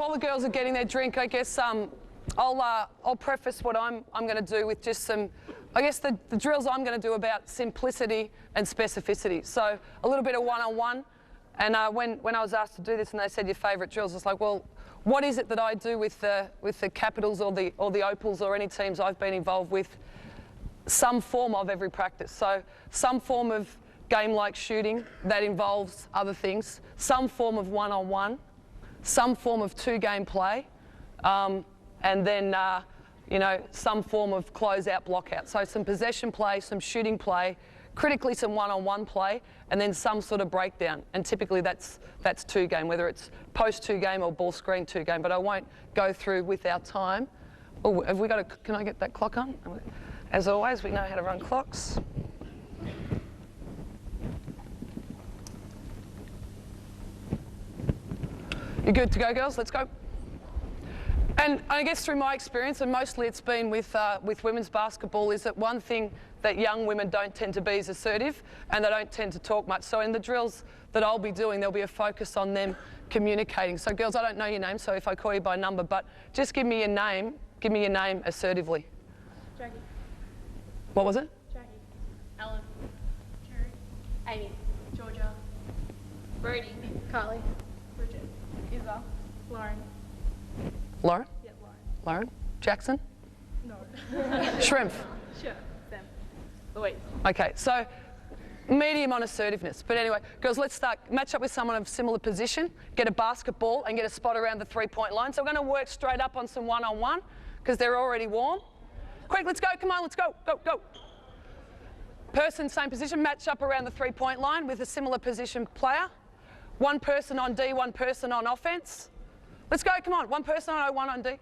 while the girls are getting their drink, I guess I'll preface what I'm going to do with just some, I guess the drills I'm going to do about simplicity and specificity. So a little bit of one-on-one. And when I was asked to do this and they said your favourite drills, it's like, well, what is it that I do with the Capitals or the Opals or any teams I've been involved with? Some form of every practice. So some form of game-like shooting that involves other things, some form of one-on-one, some form of two-game play, and then you know, some form of close-out block-out. So some possession play, some shooting play, critically some one-on-one play, and then some sort of breakdown. And typically that's two-game, whether it's post two-game or ball screen two-game. But I won't go through with our time. Oh, have we got a? Can I get that clock on? As always, we know how to run clocks. You good to go, girls? Let's go. And I guess through my experience, and mostly it's been with women's basketball, is that one thing that young women don't tend to be is assertive, and they don't tend to talk much. So in the drills that I'll be doing, there'll be a focus on them communicating. So girls, I don't know your name, so if I call you by number, but just give me your name assertively. Jackie. What was it? Jackie. Ellen. Carrie. Amy. Georgia. Brody. Carly. Bridget. Isa. Lauren. Lauren? Yeah, Lauren. Lauren? Jackson? No. Shrimp? Sure. Sam. Louise. Okay, so medium on assertiveness. But anyway, girls, let's start. Match up with someone of similar position, get a basketball and get a spot around the three-point line. So we're going to work straight up on some one-on-one because they're already warm. Quick, let's go, come on, let's go, go, go. Person, same position, match up around the three-point line with a similar position player. One person on D, one person on offense. Let's go, come on, one person on O, one on D.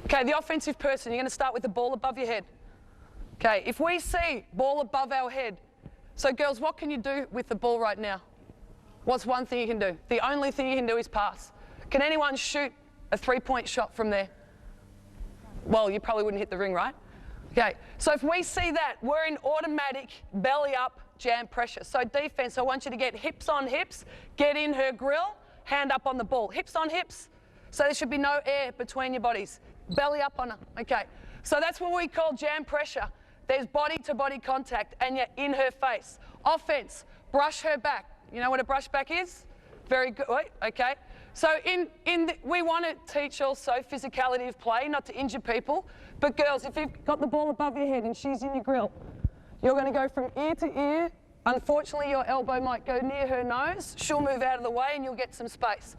Okay, the offensive person, you're going to start with the ball above your head. Okay, if we see ball above our head, so girls, what can you do with the ball right now? What's one thing you can do? The only thing you can do is pass. Can anyone shoot a three-point shot from there? Well, you probably wouldn't hit the ring, right? Okay, so if we see that, we're in automatic belly up jam pressure. So defense, I want you to get hips on hips, get in her grill, hand up on the ball. Hips on hips, so there should be no air between your bodies. Belly up on her, okay. So that's what we call jam pressure. There's body-to-body contact and you're in her face. Offense, brush her back. You know what a brush back is? Very good, wait, okay. So we want to teach also physicality of play, not to injure people. But girls, if you've got the ball above your head and she's in your grill, you're going to go from ear to ear. Unfortunately, your elbow might go near her nose. She'll move out of the way and you'll get some space.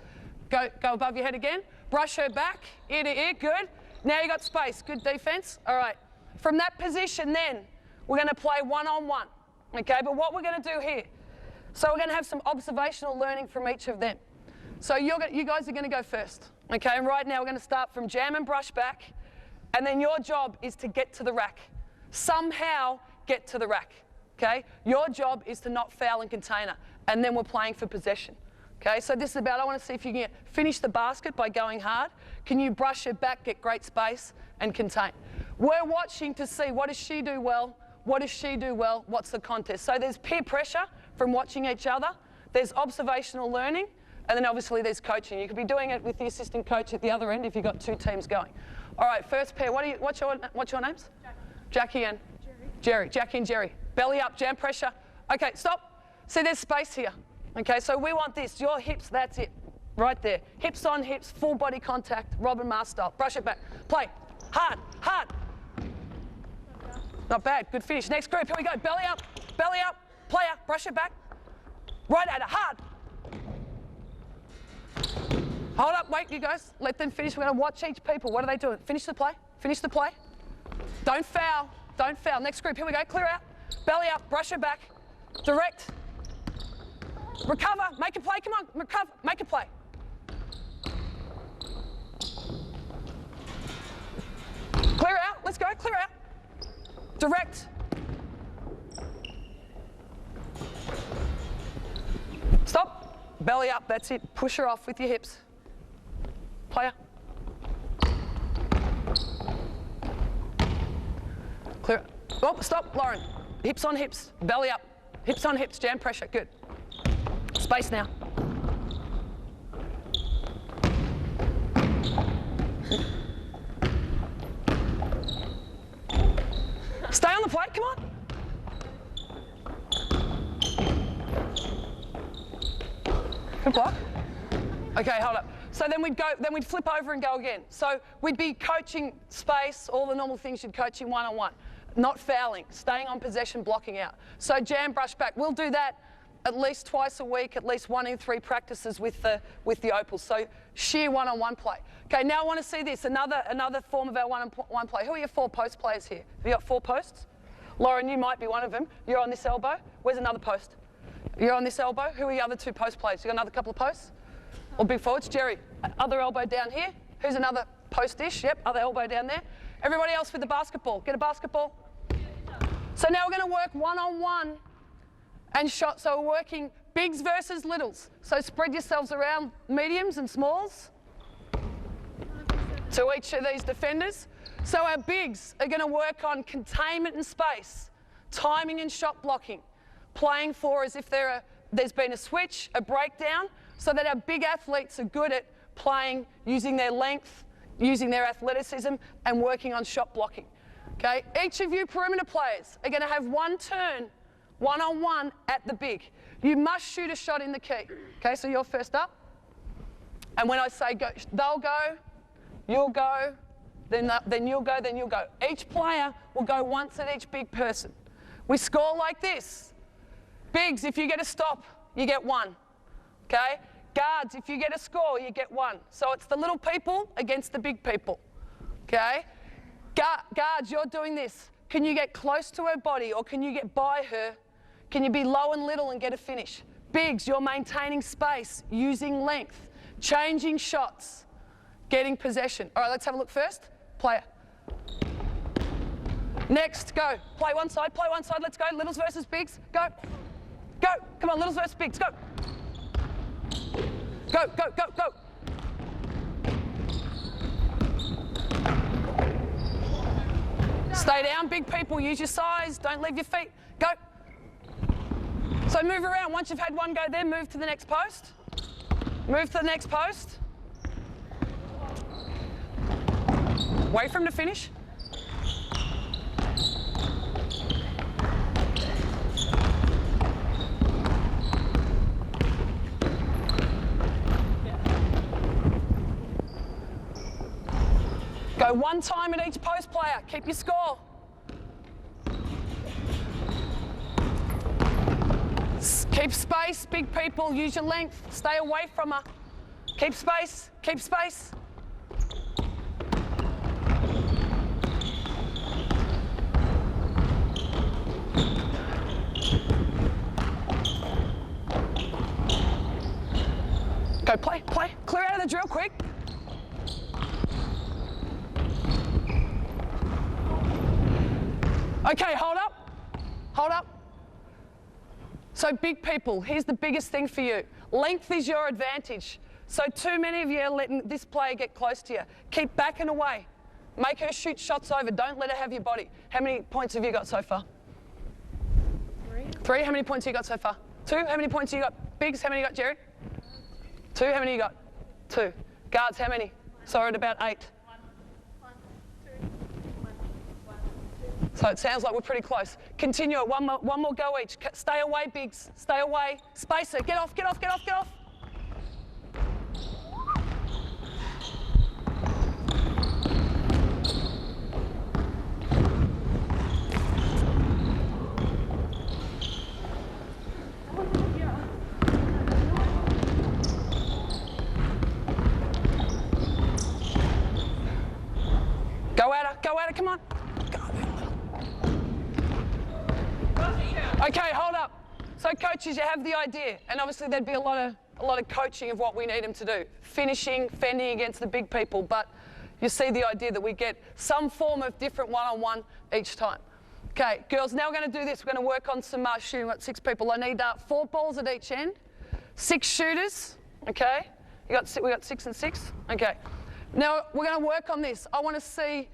Go above your head again. Brush her back, ear to ear, good. Now you got space, good defense. All right. From that position then, we're going to play one-on-one. Okay, but what we're going to do here, so we're going to have some observational learning from each of them. So you guys are going to go first. Okay, and right now we're going to start from jam and brush back, and then your job is to get to the rack. Somehow get to the rack. Okay, your job is to not foul and container, and then we're playing for possession. Okay, so this is about, I want to see if you can finish the basket by going hard. Can you brush it back, get great space, and contain? We're watching to see what does she do well, what does she do well, what's the contest. So there's peer pressure from watching each other, there's observational learning, and then obviously there's coaching. You could be doing it with the assistant coach at the other end if you've got two teams going. All right, first pair, what's your names? Jackie and Jerry. Jackie and Jerry. Belly up, jam pressure. Okay, stop. See, there's space here. Okay, so we want this. Your hips, that's it. Right there. Hips on hips, full body contact, Robin Mars style. Brush it back. Play. Hard, hard. Not bad. Good finish. Next group, here we go. Belly up, player, brush it back. Right at it, hard. Hold up, wait, you guys. Let them finish. We're going to watch each people. What are they doing? Finish the play. Finish the play. Don't foul. Don't foul. Next group, here we go. Clear out. Belly up, brush it back. Direct. Recover, make a play, come on, recover, make a play. Clear out, let's go, clear out. Direct. Stop, belly up, that's it. Push her off with your hips. Player. Clear. Oh, stop, Lauren. Hips on hips, belly up. Hips on hips, jam pressure, good. Space now. Stay on the plate, come on. Good block. Okay, hold up. So then we'd flip over and go again. So we'd be coaching space, all the normal things you'd coach in one-on-one. Not fouling, staying on possession, blocking out. So jam, brush back. We'll do that at least twice a week, at least 1 in 3 practices with the Opals. So sheer one-on-one play. Okay, now I want to see this, another form of our one-on-one play. Who are your 4 post players here? Have you got 4 posts? Lauren, you might be one of them. You're on this elbow. Where's another post? You're on this elbow. Who are your other 2 post players? You got another couple of posts? Or big forwards? Jerry, other elbow down here. Who's another post-ish? Yep, other elbow down there. Everybody else with the basketball. Get a basketball. So now we're going to work one-on-one and shot. So we're working bigs versus littles. So spread yourselves around mediums and smalls to each of these defenders. So our bigs are going to work on containment and space, timing and shot blocking, playing for as if there's been a switch, a breakdown, so that our big athletes are good at playing using their length, using their athleticism, and working on shot blocking. Okay, each of you perimeter players are going to have 1 turn, one-on-one at the big. You must shoot a shot in the key. Okay, so you're first up. And when I say go, they'll go, you'll go, then you'll go, then you'll go. Each player will go once at each big person. We score like this. Bigs, if you get a stop, you get 1. Okay? Guards, if you get a score, you get 1. So it's the little people against the big people. Okay? Guards, you're doing this. Can you get close to her body or can you get by her? Can you be low and little and get a finish? Bigs, you're maintaining space, using length, changing shots, getting possession. All right, let's have a look first. Player. Next, go. Play one side, let's go. Littles versus bigs, go. Go, come on, littles versus bigs, go. Go, go, go, go. Stay down, big people, use your size, don't leave your feet, go. So move around, once you've had 1 go there, move to the next post. Move to the next post. Wait for him to finish. Go 1 time at each post player. Keep your score. Keep space, big people. Use your length. Stay away from her. Keep space. Keep space. Go play, play. Clear out of the drill quick. Okay, hold up. Hold up. So big people, here's the biggest thing for you. Length is your advantage. So too many of you are letting this player get close to you. Keep backing away. Make her shoot shots over. Don't let her have your body. How many points have you got so far? 3. How many points have you got so far? 2. How many points have you got? Bigs, how many you got, Jerry? 2. How many you got? 2. Guards, how many? So we're at about 8. So it sounds like we're pretty close. Continue it, one more go each. Stay away, bigs, stay away. Spacer, get off, get off, get off, get off. Go at it, come on. Okay, hold up. So coaches, you have the idea, and obviously there'd be a lot of coaching of what we need them to do. Finishing, fending against the big people, but you see the idea that we get some form of different one-on-one each time. Okay, girls, now we're going to do this. We're going to work on some shooting. We've got 6 people. I need 4 balls at each end, 6 shooters, okay? We got 6 and 6, okay. Now we're going to work on this. I want to see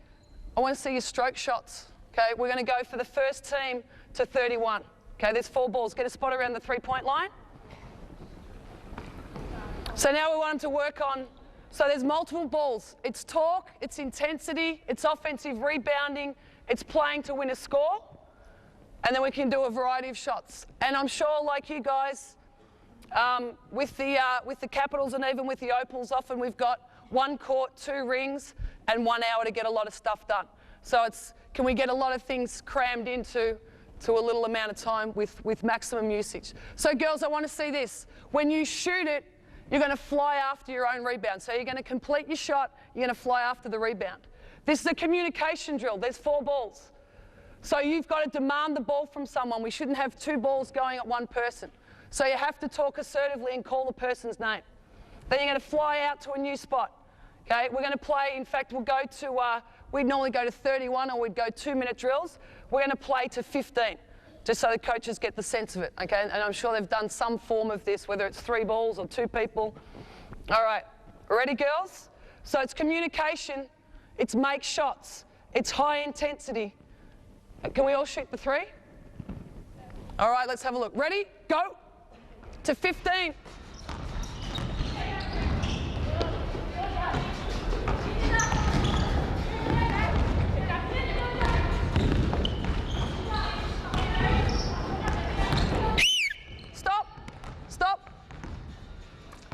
your stroke shots, okay? We're going to go for the first team to 31. Okay, there's 4 balls. Get a spot around the 3-point line. So now we want them to work on So there's multiple balls. It's torque, it's intensity, it's offensive rebounding, it's playing to win a score, and then we can do a variety of shots. And I'm sure, like you guys, with the Capitals and even with the Opals, often we've got 1 court, 2 rings, and 1 hour to get a lot of stuff done. So can we get a lot of things crammed into a little amount of time with maximum usage? So girls, I want to see this. When you shoot it, you're going to fly after your own rebound. So you're going to complete your shot, you're going to fly after the rebound. This is a communication drill. There's 4 balls. So you've got to demand the ball from someone. We shouldn't have 2 balls going at one person. So you have to talk assertively and call the person's name. Then you're going to fly out to a new spot. Okay, we're going to play, in fact, we'll go to, we'd normally go to 31 or we'd go 2-minute drills. We're going to play to 15, just so the coaches get the sense of it, okay? And I'm sure they've done some form of this, whether it's 3 balls or 2 people. All right, ready, girls? So it's communication, it's make shots, it's high intensity. Can we all shoot the 3? All right, let's have a look. Ready? Go. To 15. Stop.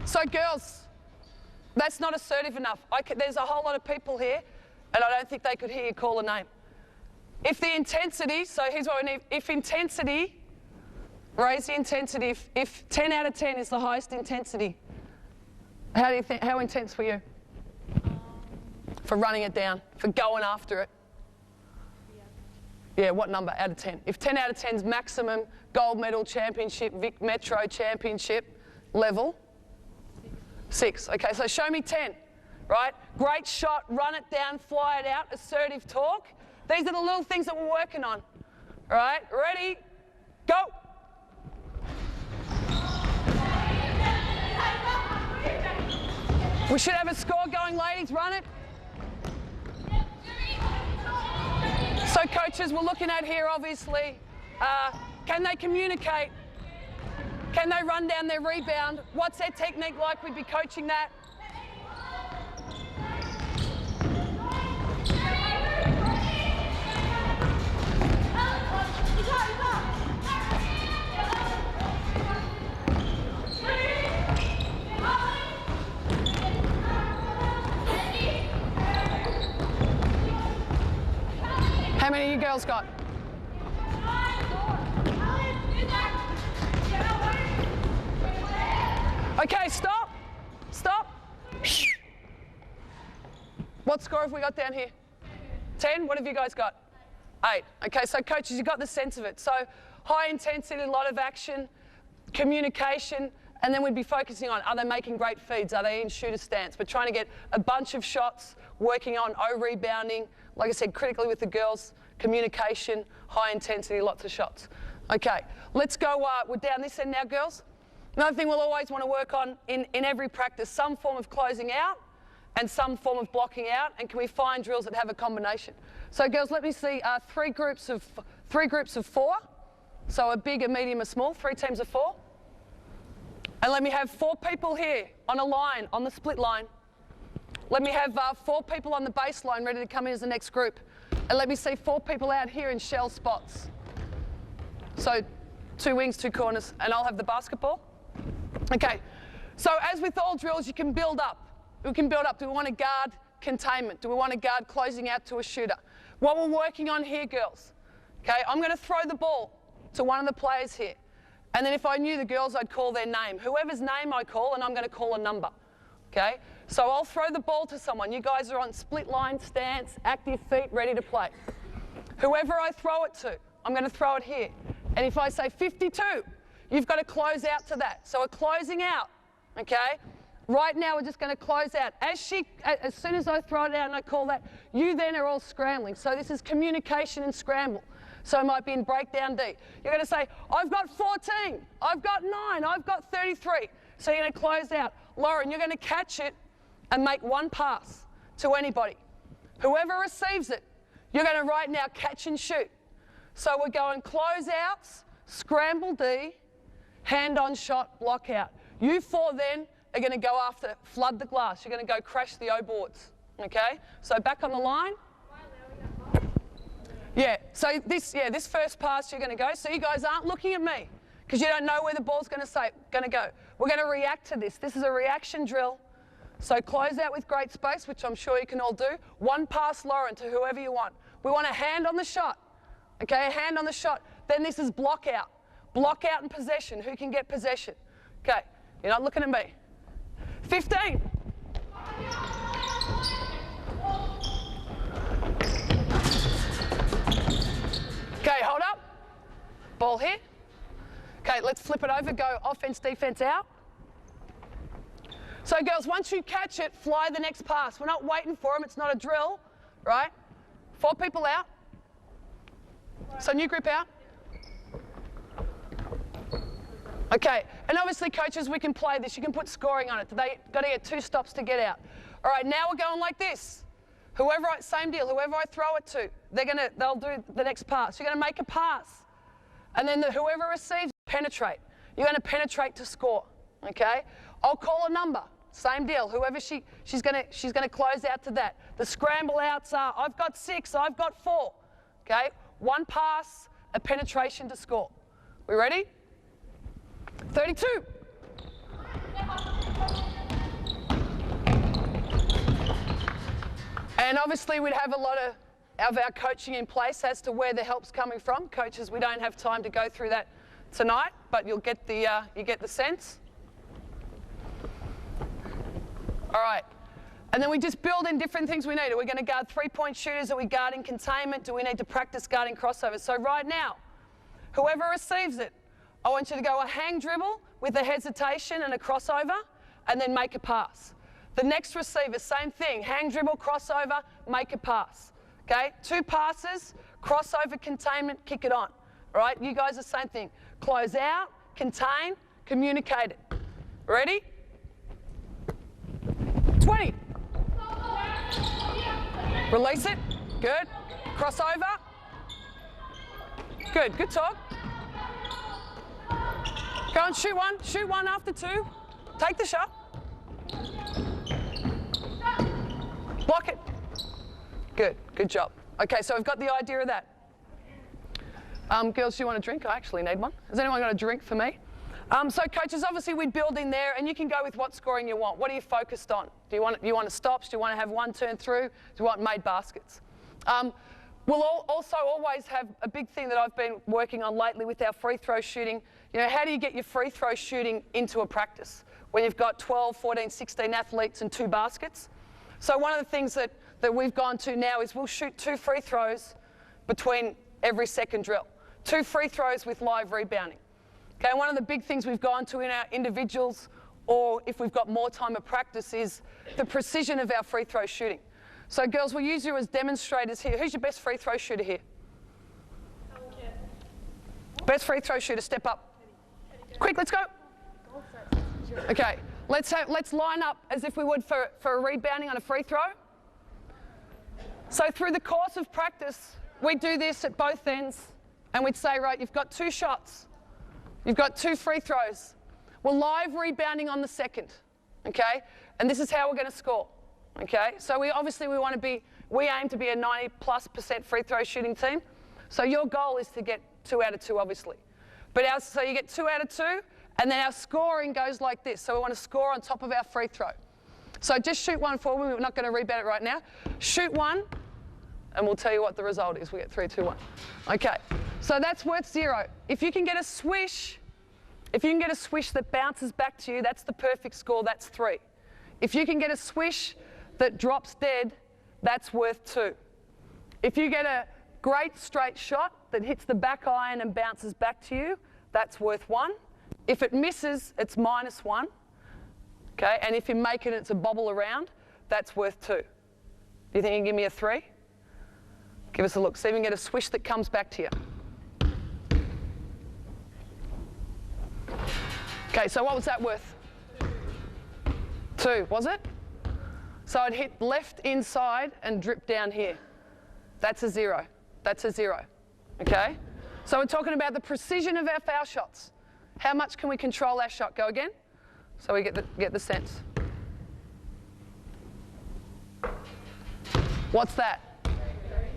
So girls, that's not assertive enough. There's a whole lot of people here, and I don't think they could hear you call a name. If the intensity, so here's what we need. If intensity, raise the intensity. If 10 out of 10 is the highest intensity, how do you think? How intense were you? For running it down, for going after it. Yeah, what number out of 10? If 10 out of 10 is maximum gold medal championship, Vic Metro championship level, 6. Okay, so show me 10, right? Great shot, run it down, fly it out, assertive talk. These are the little things that we're working on. All right, ready, go. We should have a score going, ladies, run it. So coaches, we're looking at here, obviously, can they communicate? Can they run down their rebound? What's their technique like? We'd be coaching that. How many of you girls got? Okay, stop. What score have we got down here? 10? What have you guys got? 8. Okay, so coaches, you got the sense of it. So high intensity, a lot of action, communication, and then we'd be focusing on, are they making great feeds? Are they in shooter stance? We're trying to get a bunch of shots, working on rebounding, like I said, critically with the girls, communication, high intensity, lots of shots. Okay, let's go, we're down this end now, girls. Another thing we'll always want to work on in every practice, some form of closing out and some form of blocking out, and can we find drills that have a combination? So girls, let me see 3 groups of 4. So a big, a medium, a small, 3 teams of 4. And let me have 4 people here on a line, on the split line. Let me have 4 people on the baseline ready to come in as the next group. And let me see 4 people out here in shell spots. So 2 wings, 2 corners, and I'll have the basketball. Okay, so as with all drills, you can build up. We can build up. Do we want to guard containment? Do we want to guard closing out to a shooter? What we're working on here, girls, okay, I'm going to throw the ball to one of the players here. And then if I knew the girls, I'd call their name. Whoever's name I call, and I'm going to call a number, okay? So I'll throw the ball to someone. You guys are on split line stance, active feet, ready to play. Whoever I throw it to, I'm going to throw it here. And if I say 52, you've got to close out to that. So we're closing out, okay? Right now we're just going to close out. As soon as I throw it out and I call that, you then are all scrambling. So this is communication and scramble. So it might be in breakdown D. You're going to say, I've got 14, I've got 9, I've got 33. So you're going to close out. Lauren, you're going to catch it and make 1 pass to anybody. Whoever receives it, you're going to right now catch and shoot. So we're going closeouts, scramble D, hand on shot, block out. You 4 then are going to go after, flood the glass. You're going to go crash the O boards. Okay? So back on the line. Yeah, so this first pass you're going to go. So you guys aren't looking at me because you don't know where the ball's going to go. We're going to react to this. This is a reaction drill. So close out with great space, which I'm sure you can all do. One pass, Lauren, to whoever you want. We want a hand on the shot. Okay, a hand on the shot. Then this is block out. Block out and possession. Who can get possession? Okay, you're not looking at me. 15. Okay, hold up. Ball here. Okay, let's flip it over. Go offense, defense out. So girls, once you catch it, fly the next pass. We're not waiting for them. It's not a drill, right? 4 people out. So new group out. Okay, and obviously coaches, we can play this. You can put scoring on it. They got to get 2 stops to get out. All right, now we're going like this. Same deal. Whoever I throw it to, they'll do the next pass. You're going to make a pass, and then whoever receives, penetrate. You're going to penetrate to score. Okay, I'll call a number. Same deal. Whoever she's going to close out to that. The scramble outs are I've got 6, I've got 4. Okay, 1 pass, a penetration to score. We ready? 32. And obviously we'd have a lot of our coaching in place as to where the help's coming from. Coaches, we don't have time to go through that tonight, but you'll get you get the sense. All right. And then we just build in different things we need. Are we going to guard 3-point shooters? Are we guarding containment? Do we need to practice guarding crossovers? So right now, whoever receives it, I want you to go a hang dribble with a hesitation and a crossover, and then make a pass. The next receiver, same thing. Hang dribble, crossover, make a pass. Okay? 2 passes, crossover, containment, kick it on. All right? You guys, the same thing. Close out, contain, communicate it. Ready? 20. Release it. Good. Crossover. Good. Good talk. Go and shoot one. Shoot one after 2. Take the shot. Block it. Good. Good job. Okay, so we've got the idea of that. Girls, do you want a drink? I actually need one. Has anyone got a drink for me? So coaches, obviously we build in there, and you can go with what scoring you want. What are you focused on? Do you want stops? Do you want to have 1 turn through? Do you want made baskets? We'll also always have a big thing that I've been working on lately with our free throw shooting. You know, how do you get your free throw shooting into a practice when you've got 12, 14, 16 athletes and 2 baskets? So one of the things that we've gone to now is we'll shoot 2 free throws between every second drill. 2 free throws with live rebounding. Okay, one of the big things we've gone to in our individuals, or if we've got more time of practice, is the precision of our free throw shooting. So girls, we'll use you as demonstrators here. Who's your best free throw shooter here? Best free throw shooter, step up. Quick, let's go. Okay, let's line up as if we would for a rebounding on a free throw. So through the course of practice, we do this at both ends, and we'd say, right, you've got 2 shots. You've got 2 free throws. We're live rebounding on the second, okay? And this is how we're going to score, okay? So we aim to be a 90+% free throw shooting team. So your goal is to get 2 out of 2, obviously. So you get 2 out of 2, and then our scoring goes like this. So we want to score on top of our free throw. So just shoot one forward. We're not going to rebound it right now. Shoot one, and we'll tell you what the result is. We get 3, 2, 1. Okay, so that's worth 0. If you can get a swish, that bounces back to you, that's the perfect score, that's 3. If you can get a swish that drops dead, that's worth 2. If you get a great straight shot that hits the back iron and bounces back to you, that's worth 1. If it misses, it's -1. Okay, and if you make it, it's a bobble around, that's worth 2. Do you think you can give me a 3? Give us a look. See if you can get a swish that comes back to you. Okay, so what was that worth? 2, was it? So it hit left inside and dripped down here. That's a 0. That's a 0. Okay? So we're talking about the precision of our foul shots. How much can we control our shot? Go again. so we get the sense. What's that?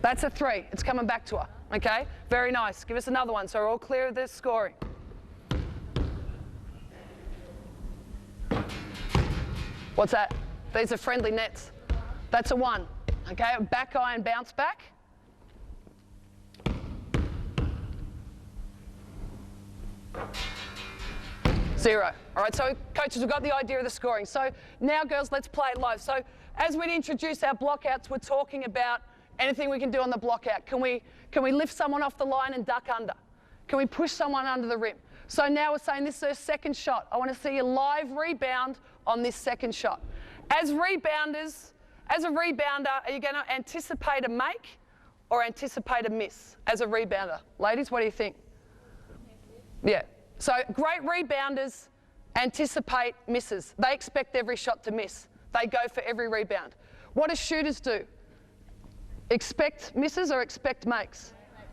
That's a 3. It's coming back to her. Okay? Very nice. Give us another one so we're all clear of this scoring. What's that? These are friendly nets. That's a 1. Okay? Back iron bounce back. Zero. All right, so coaches, we've got the idea of the scoring. So now, girls, let's play it live. So as we introduce our blockouts, we're talking about anything we can do on the blockout. Can we lift someone off the line and duck under? Can we push someone under the rim? So now we're saying this is a second shot. I want to see a live rebound on this second shot. As rebounders, as a rebounder, are you going to anticipate a make or anticipate a miss as a rebounder? Ladies, what do you think? Yeah. So great rebounders anticipate misses. They expect every shot to miss. They go for every rebound. What do shooters do? Expect misses or expect makes?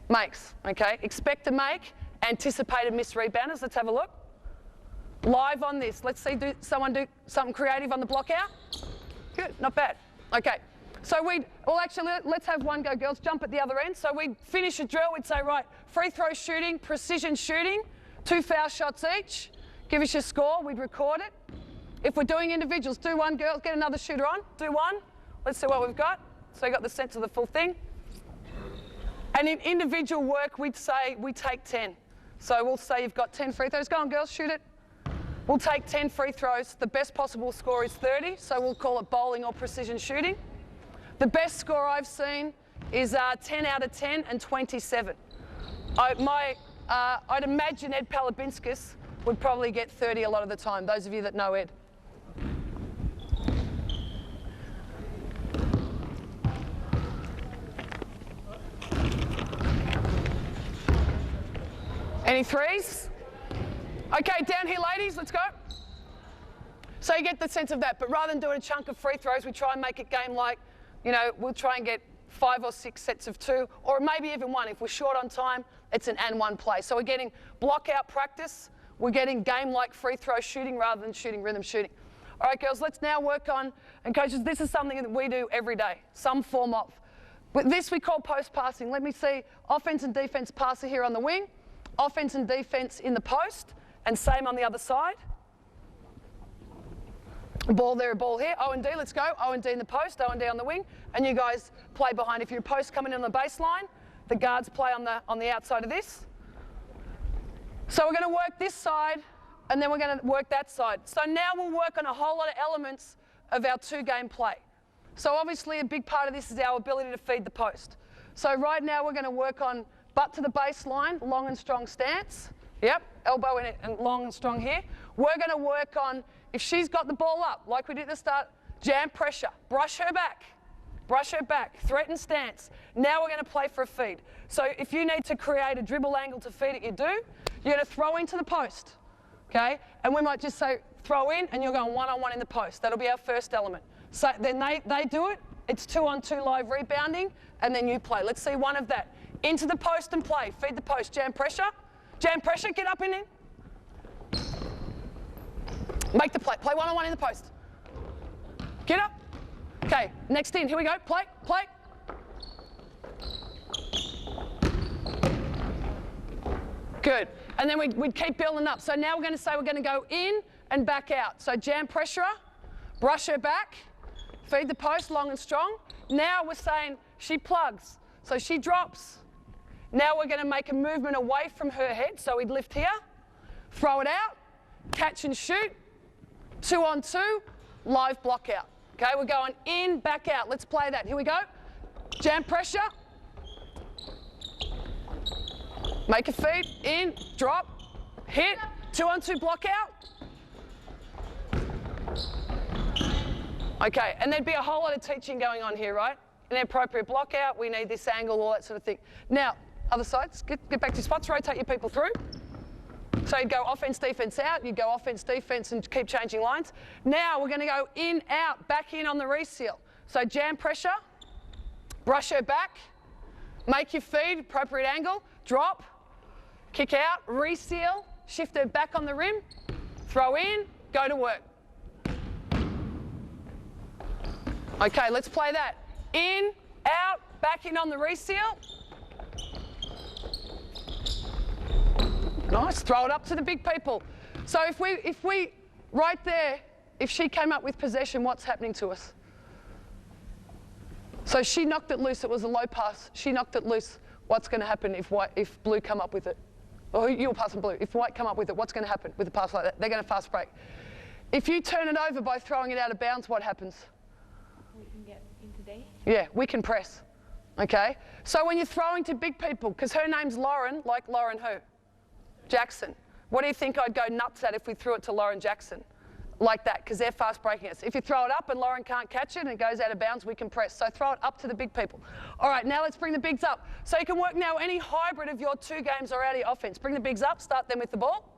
Makes, okay. Expect a make, anticipate a miss rebounders. Let's have a look. Live on this. Let's see someone do something creative on the block out. Good, not bad. Okay. So actually, let's have one go, girls. Jump at the other end. So we'd finish a drill. We'd say, right, free throw shooting, precision shooting, 2 foul shots each. Give us your score. We'd record it. If we're doing individuals, do one, girls. Get another shooter on. Do one. Let's see what we've got. So you got the sense of the full thing. And in individual work, we'd say we take 10. So we'll say you've got 10 free throws. Go on, girls, shoot it. We'll take 10 free throws. The best possible score is 30, so we'll call it bowling or precision shooting. The best score I've seen is 10 out of 10 and 27. I'd imagine Ed Palabinskis would probably get 30 a lot of the time, those of you that know Ed. Any threes? Okay, down here, ladies, let's go. So you get the sense of that, but rather than doing a chunk of free throws, we try and make it game-like. You know, we'll try and get 5 or 6 sets of 2, or maybe even 1. If we're short on time, it's an and 1 play. So we're getting block-out practice. We're getting game-like free throw shooting rather than shooting rhythm shooting. All right, girls, let's now work on, and coaches, this is something that we do every day, some form of. With this we call post passing. Let me see offense and defense passer here on the wing, offense and defense in the post, and same on the other side. Ball there, a ball here. O and D, let's go. O and D in the post, O and D on the wing, and you guys play behind. If you're a post coming in on the baseline, the guards play on the outside of this. So we're going to work this side, and then we're going to work that side. So now we'll work on a whole lot of elements of our 2-game play. So obviously a big part of this is our ability to feed the post. So right now we're going to work on butt to the baseline, long and strong stance. Yep, elbow in it and long and strong here. We're going to work on, if she's got the ball up, like we did at the start, jam pressure, brush her back, threaten stance. Now we're going to play for a feed. So if you need to create a dribble angle to feed it, you do. You're going to throw into the post, okay? And we might just say throw in, and you're going one-on-one in the post. That'll be our first element. So then they do it. It's 2-on-2 live rebounding, and then you play. Let's see one of that. Into the post and play. Feed the post. Jam pressure. Jam pressure. Get up and in. Make the play. Play one-on-one in the post. Get up. Okay, next in. Here we go. Play. Play. Good. And then we'd keep building up. So now we're going to say we're going to go in and back out. So jam pressure, brush her back, feed the post long and strong. Now we're saying she plugs. So she drops. Now we're going to make a movement away from her head. So we'd lift here, throw it out, catch and shoot, 2-on-2, live block out. Okay, we're going in, back out. Let's play that. Here we go. Jam pressure. Make a feed, in, drop, hit, 2-on-2 block out. Okay, and there'd be a whole lot of teaching going on here, right? An appropriate block out, we need this angle, all that sort of thing. Now, other sides, get back to your spots, rotate your people through. So you'd go offense, defense out, you'd go offense, defense, and keep changing lines. Now we're going to go in, out, back in on the reseal. So jam pressure, brush her back, make your feed, appropriate angle, drop, kick out, reseal, shift her back on the rim, throw in, go to work. Okay, let's play that. In, out, back in on the reseal. Nice, throw it up to the big people. So if we, right there, if she came up with possession, what's happening to us? So she knocked it loose, it was a low pass. She knocked it loose. What's going to happen if blue come up with it? Or you'll pass on blue. If white come up with it, what's going to happen with a pass like that? They're going to fast break. If you turn it over by throwing it out of bounds, what happens? We can get into D. Yeah, we can press. Okay? So when you're throwing to big people, because her name's Lauren, like Lauren who? Jackson. What do you think I'd go nuts at if we threw it to Lauren Jackson? Like that, because they're fast breaking us. If you throw it up and Lauren can't catch it and it goes out of bounds, we can press. So throw it up to the big people. All right, now let's bring the bigs up. So you can work now any hybrid of your two games or out of your offense. Bring the bigs up, start them with the ball.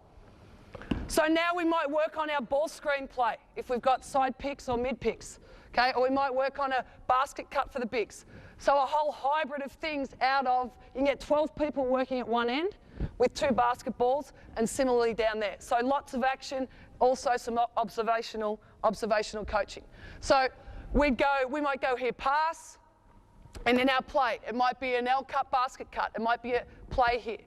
So now we might work on our ball screen play if we've got side picks or mid picks. Okay, or we might work on a basket cut for the bigs. So a whole hybrid of things out of, you can get 12 people working at one end with 2 basketballs and similarly down there. So lots of action, also some observational coaching. So we might go here, pass, and in our play, it might be an L cut, basket cut. It might be a play here.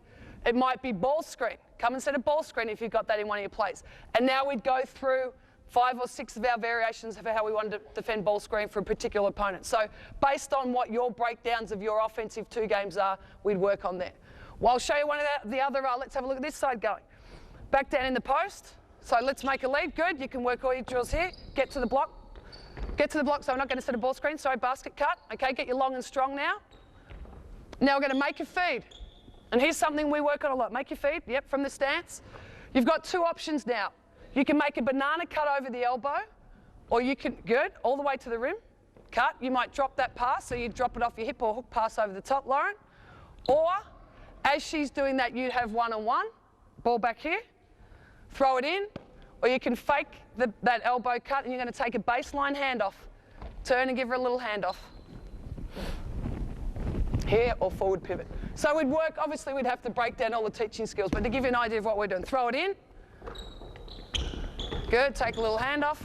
It might be ball screen. Come and set a ball screen if you've got that in one of your plays. And now we'd go through 5 or 6 of our variations of how we want to defend ball screen for a particular opponent. So based on what your breakdowns of your offensive 2 games are, we'd work on there. Well, I'll show you one of the other, let's have a look at this side going. Back down in the post. So let's make a lead. Good. You can work all your drills here. Get to the block. Get to the block. So I'm not going to set a ball screen. Sorry, basket cut. Okay, get you long and strong now. Now we're going to make a feed. And here's something we work on a lot. Make your feed. Yep, from the stance. You've got 2 options now. You can make a banana cut over the elbow, or you can, good, all the way to the rim. Cut. You might drop that pass, so you drop it off your hip or hook pass over the top, Lauren. Or, as she's doing that, you'd have one-on-one. Ball back here. Throw it in, or you can fake that elbow cut and you're going to take a baseline handoff. Turn and give her a little handoff. Here or forward pivot. So we'd work, obviously we'd have to break down all the teaching skills, but to give you an idea of what we're doing, throw it in. Good, take a little handoff.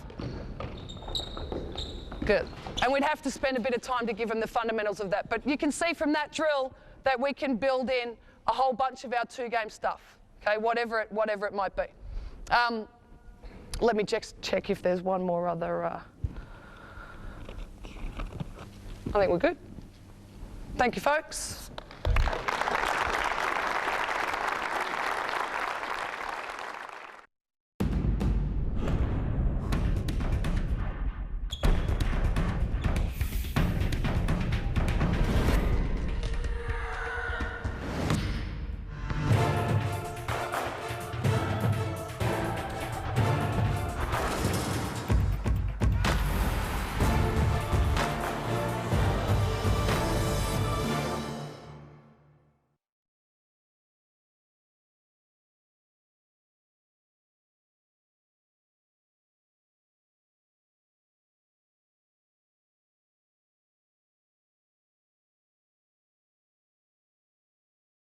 Good. And we'd have to spend a bit of time to give them the fundamentals of that. But you can see from that drill that we can build in a whole bunch of our 2-game stuff, okay, whatever it might be. Let me just check if there's one more other. I think we're good. Thank you, folks.